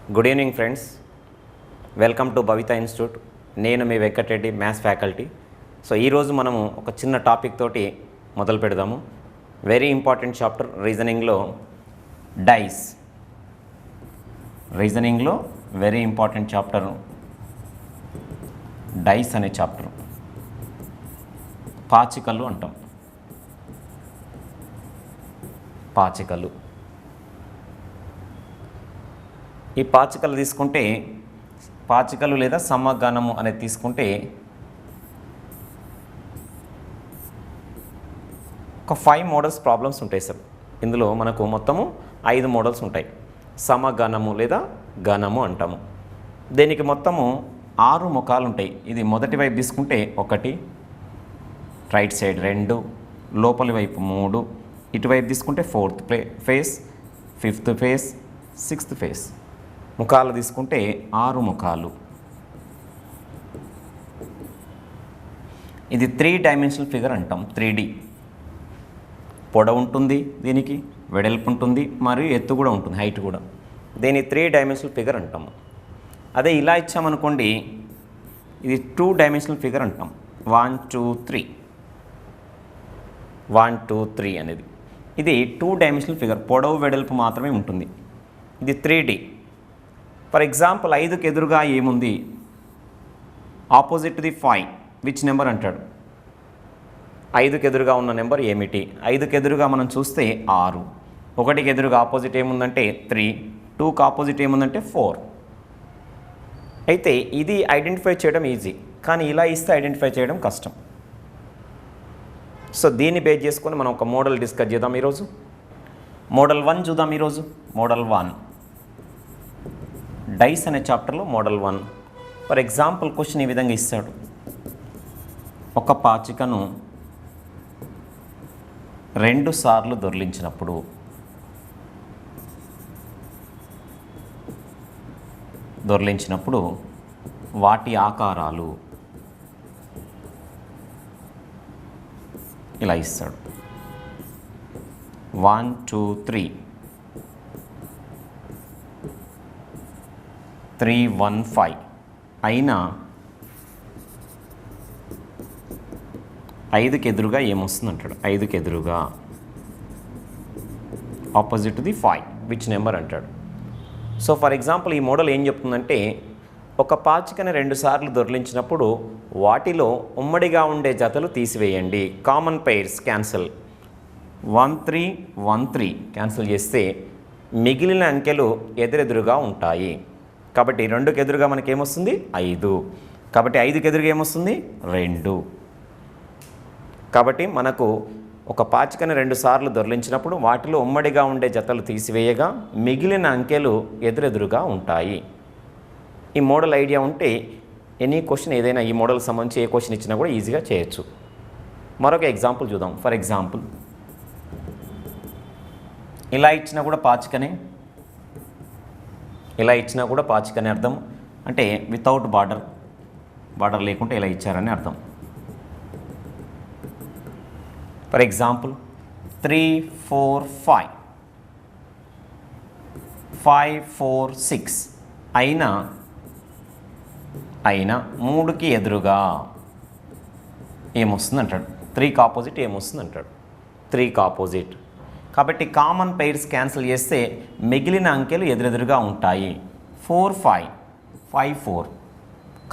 Good evening friends, welcome to Bhavita institute. నేను మీ Venkatareddy, maths faculty. So ఈరోజు మనము ఒక చిన్న టాపిక్ తోటి మొదలు పెడదాము. వెరీ ఇంపార్టెంట్ చాప్టర్ రీజనింగ్లో డైస్. రీజనింగ్లో వెరీ ఇంపార్టెంట్ చాప్టర్ డైస్ అనే చాప్టర్. పాచికలు అంటాం. పాచికలు. ఈ పాచికలు తీసుకుంటే, పాచికలు లేదా సమగణము అనేది తీసుకుంటే ఒక 5 మోడల్స్ ప్రాబ్లమ్స్ ఉంటాయి సార్. ఇందులో మనకు మొత్తము 5 మోడల్స్ ఉంటాయి. సమగణము లేదా గణము అంటాము. దీనికి మొత్తము 6 ముఖాలు ఉంటాయి. ఇది మొదటి వైపు తీసుకుంటే 1, రైట్ సైడ్ 2, లోపలి వైపు 3, ఇటువైపు తీసుకుంటే 4th face, 5th face, 6th face. ముఖాలు తీసుకుంటే 6 ముఖాలు. ఇది 3 డైమెన్షనల్ ఫిగర్ అంటాం. 3D. పొడవు ఉంటుంది, దీనికి వెడల్పు ఉంటుంది, మరియు ఎత్తు కూడా ఉంటుంది, హైట్ కూడా. దీన్ని 3 డైమెన్షనల్ ఫిగర్ అంటాము. అదే ఇలా ఇచ్చామనుకోండి, ఇది 2 డైమెన్షనల్ ఫిగర్ అంటాం. 1 2 3 1 2 3 అనేది ఇది 2 డైమెన్షనల్ ఫిగర్. పొడవు వెడల్పు మాత్రమే ఉంటుంది. ఇది 3D. ఫర్ ఎగ్జాంపుల్ 5కి ఎదురుగా ఏముంది? ఆపోజిట్ ది 5 విచ్ నెంబర్ అంటాడు. 5కి ఎదురుగా ఉన్న నెంబర్ ఏమిటి? 5కి ఎదురుగా మనం చూస్తే 6. 1కి ఎదురుగా ఆపోజిట్ ఏముందంటే 3. 2కి ఆపోజిట్ ఏముందంటే 4. అయితే ఇది ఐడెంటిఫై చేయడం ఈజీ, కానీ ఇలా ఇస్తే ఐడెంటిఫై చేయడం కష్టం. సో దీన్ని బేస్ చేసుకొని మనం ఒక మోడల్ డిస్కస్ చేద్దాం ఈరోజు. మోడల్ 1 చూద్దాం ఈరోజు. మోడల్ 1 డైస్ అనే చాప్టర్లో మోడల్ 1. ఫర్ ఎగ్జాంపుల్ క్వశ్చన్ ఈ విధంగా ఇస్తాడు. ఒక పాచికను 2 సార్లు దొర్లించినప్పుడు వాటి ఆకారాలు ఇలా ఇస్తాడు. 1 2 3 3 1 5 అయినా 5కి ఎదురుగా ఏమొస్తుంది అంటాడు. 5కి ఎదురుగా ఆపోజిట్ ది 5 విచ్ నెంబర్ అంటాడు. సో ఫర్ ఎగ్జాంపుల్ ఈ మోడల్ ఏం చెప్తుందంటే, ఒక పాచికని 2 సార్లు దొర్లించినప్పుడు వాటిలో ఉమ్మడిగా ఉండే జతలు తీసివేయండి. Common pairs cancel. 1 3 1 3 క్యాన్సిల్ చేస్తే మిగిలిన అంకెలు ఎదురెదురుగా ఉంటాయి. కాబట్టి 2కి ఎదురుగా మనకి ఏమొస్తుంది? 5. కాబట్టి 5కి ఎదురుగా ఏమొస్తుంది? 2. కాబట్టి మనకు ఒక పాచికని 2 సార్లు దొర్లించినప్పుడు వాటిలో ఉమ్మడిగా ఉండే జతలు తీసివేయగా మిగిలిన అంకెలు ఎదురెదురుగా ఉంటాయి. ఈ మోడల్ ఐడియా ఉంటే ఎనీ క్వశ్చన్ ఏదైనా ఈ మోడల్కి సంబంధించి ఏ క్వశ్చన్ ఇచ్చినా కూడా ఈజీగా చేయొచ్చు. మరొక ఎగ్జాంపుల్ చూద్దాం. ఫర్ ఎగ్జాంపుల్ ఇలా ఇచ్చినా కూడా పాచికనే, ఇలా ఇచ్చినా కూడా పాచికనే అర్థం. అంటే వితౌట్ బార్డర్ లేకుంటే ఇలా ఇచ్చారని అర్థం. ఫర్ ఎగ్జాంపుల్ 3 4 5 5 4 6 అయినా 3కి ఎదురుగా ఏమొస్తుంది అంటాడు. 3కి ఆపోజిట్ ఏమొస్తుంది అంటాడు. 3కి ఆపోజిట్. కాబట్టి కామన్ పెయిర్స్ క్యాన్సిల్ చేస్తే మిగిలిన అంకెలు ఎదురెదురుగా ఉంటాయి. 4 5 5 4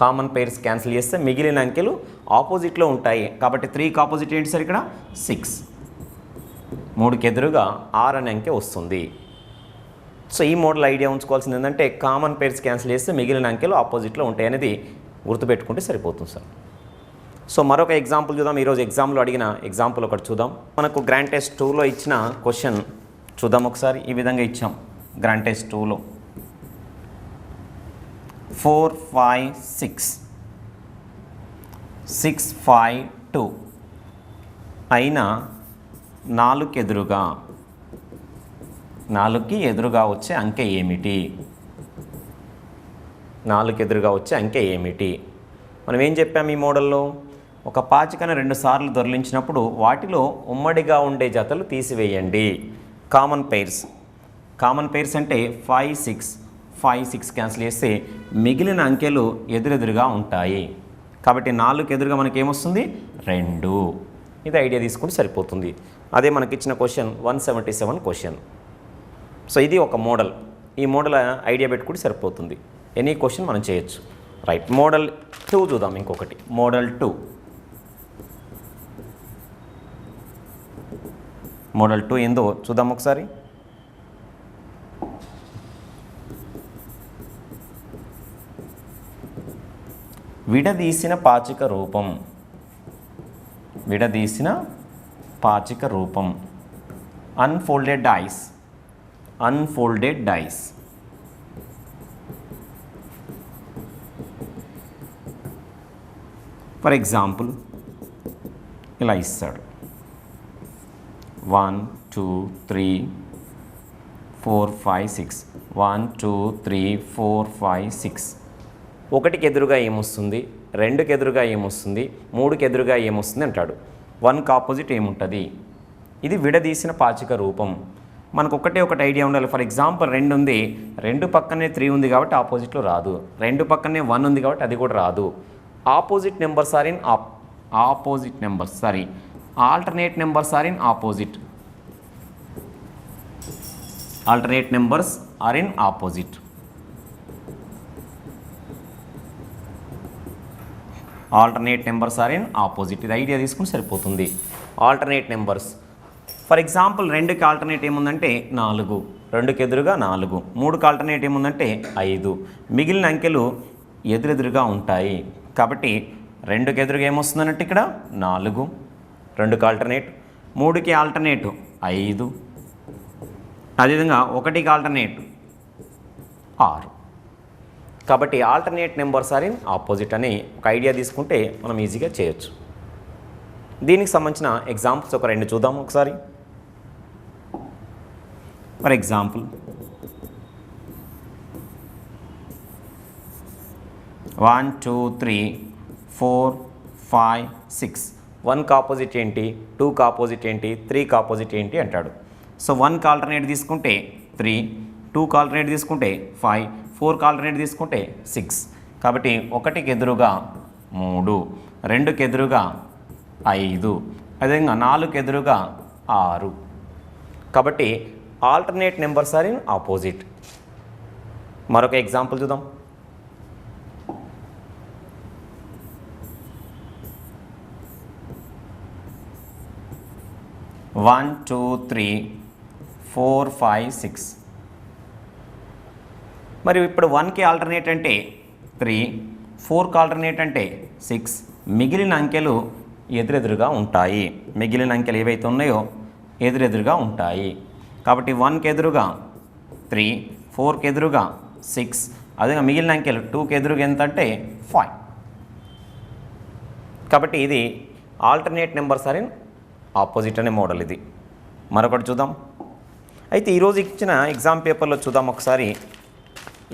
కామన్ పెయిర్స్ క్యాన్సిల్ చేస్తే మిగిలిన అంకెలు ఆపోజిట్లో ఉంటాయి. కాబట్టి 3కి ఆపోజిట్ ఏంటి సార్? ఇక్కడ 6. 3కి ఎదురుగా 6 అనే అంకె వస్తుంది. సో ఈ మోడల్ ఐడియా ఉంచుకోవాల్సింది ఏంటంటే, కామన్ పెయిర్స్ క్యాన్సిల్ చేస్తే మిగిలిన అంకెలు ఆపోజిట్లో ఉంటాయి అనేది గుర్తుపెట్టుకుంటే సరిపోతుంది సార్. సో మరొక ఎగ్జాంపుల్ చూద్దాం. ఈరోజు ఎగ్జామ్లో అడిగిన ఎగ్జాంపుల్ ఒకటి చూద్దాం. మనకు గ్రాండ్ టెస్ట్ 2లో ఇచ్చిన క్వశ్చన్ చూద్దాం ఒకసారి. ఈ విధంగా ఇచ్చాం గ్రాండ్ టెస్ట్ 2లో 4 5 6 6 5 2 అయినా 4కి ఎదురుగా వచ్చే అంకె ఏమిటి? 4కి ఎదురుగా వచ్చే అంకె ఏమిటి? మనం ఏం చెప్పాము ఈ మోడల్లో? ఒక పాచికను 2 సార్లు దొర్లించినప్పుడు వాటిలో ఉమ్మడిగా ఉండే జతలు తీసివేయండి. కామన్ పెయిర్స్ అంటే 5 6 5 6 క్యాన్సిల్ చేస్తే మిగిలిన అంకెలు ఎదురెదురుగా ఉంటాయి. కాబట్టి 4కి ఎదురుగా మనకి ఏమొస్తుంది 2. ఇది ఐడియా తీసుకుంటే సరిపోతుంది. అదే మనకి ఇచ్చిన క్వశ్చన్ 177 క్వశ్చన్. సో ఇది ఒక మోడల్. ఈ మోడల్ ఐడియా పెట్టుకుంటే సరిపోతుంది. ఎనీ క్వశ్చన్ మనం చేయొచ్చు. రైట్, మోడల్ 2 చూద్దాం. ఇంకొకటి మోడల్ 2. మోడల్ 2 ఏందో చూద్దాం ఒకసారి. విడదీసిన పాచిక రూపం. విడదీసిన పాచిక రూపం. Unfolded dice. Unfolded dice. For example ఇలా ఇస్తాడు 1 2 3 4 5 6 1 2 3 4 5 6. 1కి ఎదురుగా ఏమొస్తుంది, 2కి ఎదురుగా ఏమొస్తుంది, 3కి ఎదురుగా ఏమొస్తుంది అంటాడు. 1కి ఆపోజిట్ ఏముంటుంది? ఇది విడదీసిన పాచిక రూపం. మనకు ఒకటే ఒకటి ఐడియా ఉండాలి. ఫర్ ఎగ్జాంపుల్ 2 ఉంది, 2 పక్కనే 3 ఉంది కాబట్టి ఆపోజిట్లో రాదు. 2 పక్కనే 1 ఉంది కాబట్టి అది కూడా రాదు. Opposite numbers are in opposite numbers sorry alternate numbers are in opposite. Alternate numbers are in opposite. Alternate numbers are in opposite. ఇది ఐడియా తీసుకుని సరిపోతుంది. ఆల్టర్నేట్ నెంబర్స్ ఫర్ ఎగ్జాంపుల్ 2కి ఆల్టర్నేట్ ఏముందంటే 4, 2కి ఎదురుగా 4, 3కి ఆల్టర్నేట్ ఏముందంటే 5. మిగిలిన అంకెలు ఎదురెదురుగా ఉంటాయి కాబట్టి 2కి ఎదురుగా ఏమొస్తుందన్నట్టు ఇక్కడ 4, 2కి ఆల్టర్నేట్, 3కి ఆల్టర్నేట్ 5, అదేవిధంగా 1కి ఆల్టర్నేట్ 6. కాబట్టి alternate numbers are in opposite అని ఒక ఐడియా తీసుకుంటే మనం ఈజీగా చేయొచ్చు. దీనికి సంబంధించిన ఎగ్జాంపుల్స్ ఒక 2 చూద్దాం ఒకసారి. For example 1 2 3 4 5 6. 1కి ఆపోజిట్ ఏంటి, 2కి ఆపోజిట్ ఏంటి, 3కి ఆపోజిట్ ఏంటి అంటాడు. సో 1కి ఆల్టర్నేట్ తీసుకుంటే 3, 2కి ఆల్టర్నేట్ తీసుకుంటే 5, 4కి ఆల్టర్నేట్ తీసుకుంటే 6. కాబట్టి 1కి ఎదురుగా 3, 2కి ఎదురుగా 5, అదేవిధంగా 4కి ఎదురుగా 6. కాబట్టి alternate numbers are in opposite. మరొక ఎగ్జాంపుల్ చూద్దాం. 1 2 3 4 5 6. మరి ఇప్పుడు 1కి ఆల్టర్నేట్ అంటే 3, 4కి ఆల్టర్నేట్ అంటే 6. మిగిలిన అంకెలు ఎదురెదురుగా ఉంటాయి. మిగిలిన అంకెలు ఏవైతే ఉన్నాయో ఎదురెదురుగా ఉంటాయి. కాబట్టి 1కి ఎదురుగా 3, 4కి ఎదురుగా 6, అదే మిగిలిన అంకెలు 2కి ఎదురుగా ఎంత అంటే 5. కాబట్టి ఇది alternate numbers are in opposite అనే మోడల్. ఇది మరొకటి చూద్దాం. అయితే ఈరోజు ఇచ్చిన ఎగ్జామ్ పేపర్లో చూద్దాం ఒకసారి.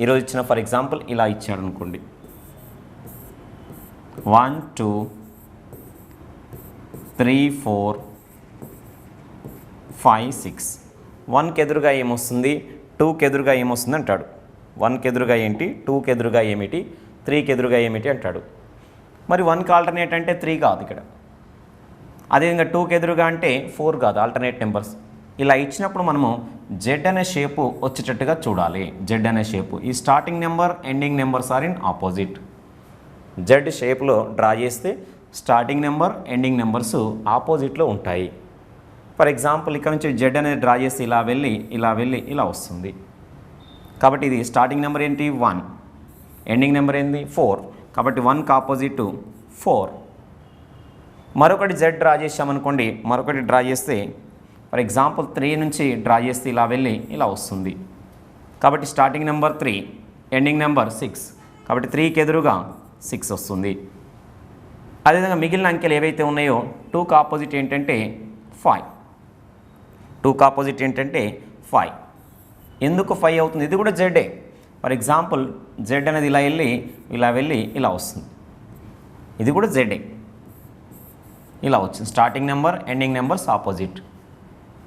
ఈరోజు ఇచ్చిన ఫర్ ఎగ్జాంపుల్ ఇలా ఇచ్చాడు అనుకోండి 1 2 3 4 5 6. 1కి ఎదురుగా ఏమొస్తుంది, 2కి ఎదురుగా ఏమొస్తుంది అంటాడు. 1కి ఎదురుగా ఏంటి, 2కి ఎదురుగా ఏమిటి, 3కి ఎదురుగా ఏమిటి అంటాడు. మరి 1కి ఆల్టర్నేట్ అంటే 3 కాదు ఇక్కడ. అదేవిధంగా 2కి ఎదురుగా అంటే 4 కాదు ఆల్టర్నేట్ నెంబర్స్. ఇలా ఇచ్చినప్పుడు మనము జెడ్ అనే షేపు వచ్చేటట్టుగా చూడాలి. జెడ్ అనే షేపు ఈ starting number ending numbers are in opposite. Z షేప్లో డ్రా చేస్తే స్టార్టింగ్ నెంబర్ ఎండింగ్ నెంబర్స్ ఆపోజిట్లో ఉంటాయి. ఫర్ ఎగ్జాంపుల్ ఇక్కడ నుంచి జెడ్ అనేది డ్రా చేస్తే ఇలా వెళ్ళి ఇలా వెళ్ళి ఇలా వస్తుంది. కాబట్టి ఇది స్టార్టింగ్ నెంబర్ ఏంటి 1, ఎండింగ్ నెంబర్ ఏంటి 4. కాబట్టి 1కి ఆపోజిట్ 4. మరొకటి జెడ్ డ్రా చేసామనుకోండి, మరొకటి డ్రా చేస్తే ఫర్ ఎగ్జాంపుల్ 3 నుంచి డ్రా చేస్తే ఇలా వెళ్ళి ఇలా వస్తుంది. కాబట్టి స్టార్టింగ్ నెంబర్ 3, ఎండింగ్ నెంబర్ 6. కాబట్టి 3కి ఎదురుగా 6 వస్తుంది. అదేవిధంగా మిగిలిన అంకెలు ఏవైతే ఉన్నాయో 2కి ఆపోజిట్ ఏంటంటే 5. 2కి ఆపోజిట్ ఏంటంటే 5. ఎందుకు 5 అవుతుంది? ఇది కూడా జెడ్డే. ఫర్ ఎగ్జాంపుల్ జెడ్ అనేది ఇలా వెళ్ళి ఇలా వెళ్ళి ఇలా వస్తుంది. ఇది కూడా జెడ్డే. ఇలా వచ్చింది. Starting number ending numbers opposite.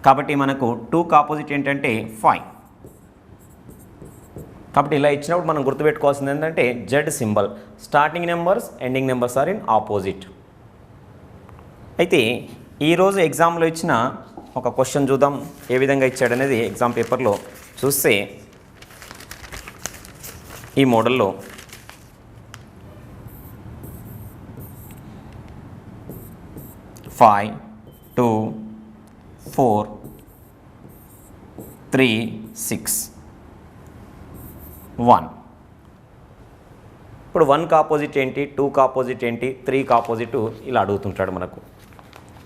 కాబట్టి మనకు 2కి ఆపోజిట్ ఏంటంటే 5. కాబట్టి ఇలా ఇచ్చినప్పుడు మనం గుర్తుపెట్టుకోవాల్సింది ఏంటంటే Z symbol, starting numbers ending numbers are in opposite. అయితే ఈరోజు ఎగ్జామ్లో ఇచ్చిన ఒక క్వశ్చన్ చూద్దాం ఏ విధంగా ఇచ్చాడనేది. ఎగ్జామ్ పేపర్లో చూస్తే ఈ మోడల్లో 5 2 4 3 6 1. ఇప్పుడు 1కి ఆపోజిట్ ఏంటి, 2కి ఆపోజిట్ ఏంటి, 3కి ఆపోజిట్ ఇలా అడుగుతుంటాడు మనకు.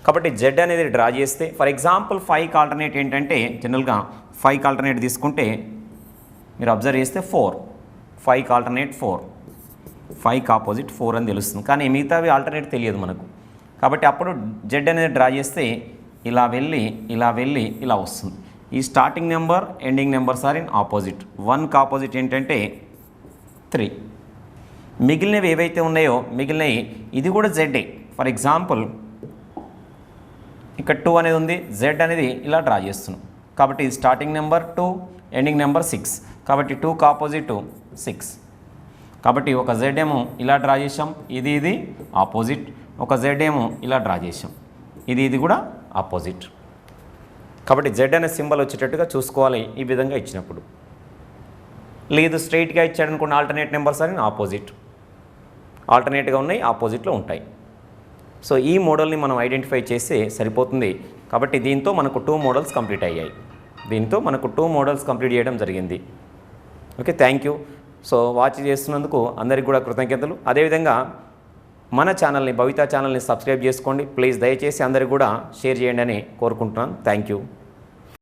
కాబట్టి జెడ్ అనేది డ్రా చేస్తే ఫర్ ఎగ్జాంపుల్ 5కి ఆల్టర్నేట్ ఏంటంటే జనరల్గా 5కి ఆల్టర్నేట్ తీసుకుంటే మీరు అబ్జర్వ్ చేస్తే 4, 5కి ఆల్టర్నేట్ 4, 5కి ఆపోజిట్ 4 అని తెలుస్తుంది. కానీ మిగతావి ఆల్టర్నేట్ తెలియదు మనకు. కాబట్టి అప్పుడు జెడ్ అనేది డ్రా చేస్తే ఇలా వెళ్ళి ఇలా వెళ్ళి ఇలా వస్తుంది. ఈ starting number ending numbers are in opposite. 1కి ఆపోజిట్ ఏంటంటే 3. మిగిలినవి ఏవైతే ఉన్నాయో మిగిలినవి ఇది కూడా జెడ్ఏ. ఫర్ ఎగ్జాంపుల్ ఇక్కడ 2 అనేది ఉంది, జెడ్ అనేది ఇలా డ్రా చేస్తున్నాం. కాబట్టి ఇది స్టార్టింగ్ నెంబర్ 2, ఎండింగ్ నెంబర్ 6. కాబట్టి 2కి ఆపోజిట్ 6. కాబట్టి ఒక జెడ్ ఏమో ఇలా డ్రా చేసాం, ఇది ఆపోజిట్. ఒక జెడ్ ఏమో ఇలా డ్రా చేసాం, ఇది కూడా ఆపోజిట్. కాబట్టి జెడ్ అనే సింబల్ వచ్చేటట్టుగా చూసుకోవాలి ఈ విధంగా ఇచ్చినప్పుడు. లేదు స్ట్రైట్గా ఇచ్చాడనుకోండి ఆల్టర్నేట్ నెంబర్స్ అని ఆపోజిట్, ఆల్టర్నేట్గా ఉన్నాయి ఆపోజిట్లో ఉంటాయి. సో ఈ మోడల్ని మనం ఐడెంటిఫై చేస్తే సరిపోతుంది. కాబట్టి దీంతో మనకు 2 మోడల్స్ కంప్లీట్ అయ్యాయి. దీంతో మనకు 2 మోడల్స్ కంప్లీట్ చేయడం జరిగింది. Okay, thank you. So watch చేస్తున్నందుకు అందరికీ కూడా కృతజ్ఞతలు. అదేవిధంగా మన ఛానల్ని భవితా ఛానల్ని సబ్స్క్రైబ్ చేసుకోండి ప్లీజ్. దయచేసి అందరికీ కూడా షేర్ చేయండి అని కోరుకుంటున్నాను. Thank you.